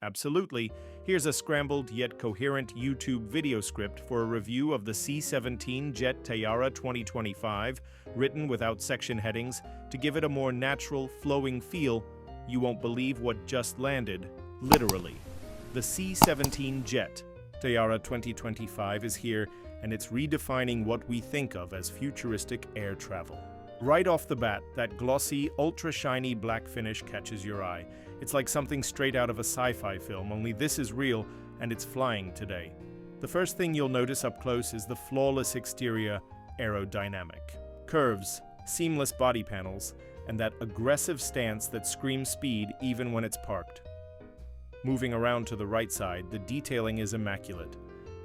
Absolutely. Here's a scrambled yet coherent YouTube video script for a review of the C17 Jet Teyara 2025, written without section headings to give it a more natural, flowing feel. You won't believe what just landed, literally. The C17 Jet Teyara 2025 is here, and it's redefining what we think of as futuristic air travel. Right off the bat, that glossy, ultra-shiny black finish catches your eye. It's like something straight out of a sci-fi film, only this is real, and it's flying today. The first thing you'll notice up close is the flawless exterior, aerodynamic. Curves, seamless body panels, and that aggressive stance that screams speed even when it's parked. Moving around to the right side, the detailing is immaculate.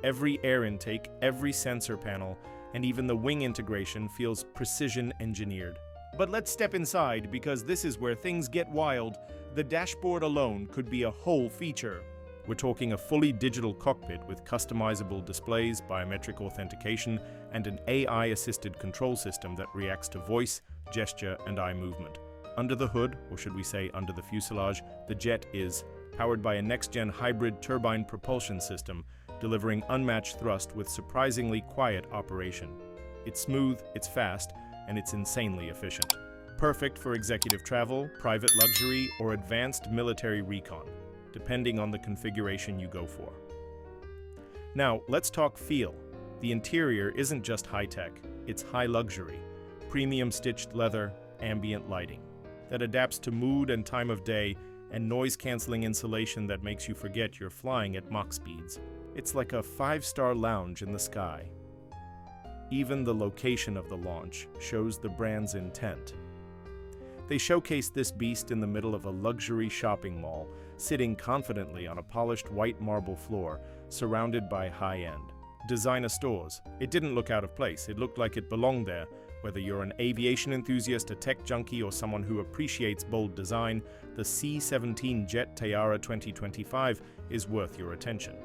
Every air intake, every sensor panel, and even the wing integration feels precision-engineered. But let's step inside, because this is where things get wild. The dashboard alone could be a whole feature. We're talking a fully digital cockpit with customizable displays, biometric authentication, and an AI-assisted control system that reacts to voice, gesture, and eye movement. Under the hood, or should we say under the fuselage, the jet is powered by a next-gen hybrid turbine propulsion system, delivering unmatched thrust with surprisingly quiet operation. It's smooth, it's fast, and it's insanely efficient. Perfect for executive travel, private luxury, or advanced military recon, depending on the configuration you go for. Now, let's talk feel. The interior isn't just high-tech, it's high luxury. Premium stitched leather, ambient lighting that adapts to mood and time of day, and noise-canceling insulation that makes you forget you're flying at Mach speeds. It's like a five-star lounge in the sky. Even the location of the launch shows the brand's intent. They showcase this beast in the middle of a luxury shopping mall, sitting confidently on a polished white marble floor, surrounded by high-end designer stores. It didn't look out of place, it looked like it belonged there. Whether you're an aviation enthusiast, a tech junkie, or someone who appreciates bold design, the C17 Jet Teyara 2025 is worth your attention.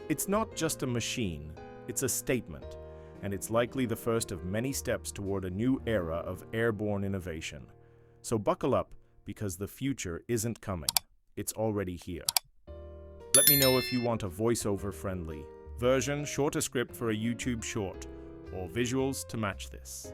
It's not just a machine, it's a statement, and it's likely the first of many steps toward a new era of airborne innovation. So buckle up, because the future isn't coming, it's already here. Let me know if you want a voiceover-friendly version, shorter script for a YouTube short, or visuals to match this.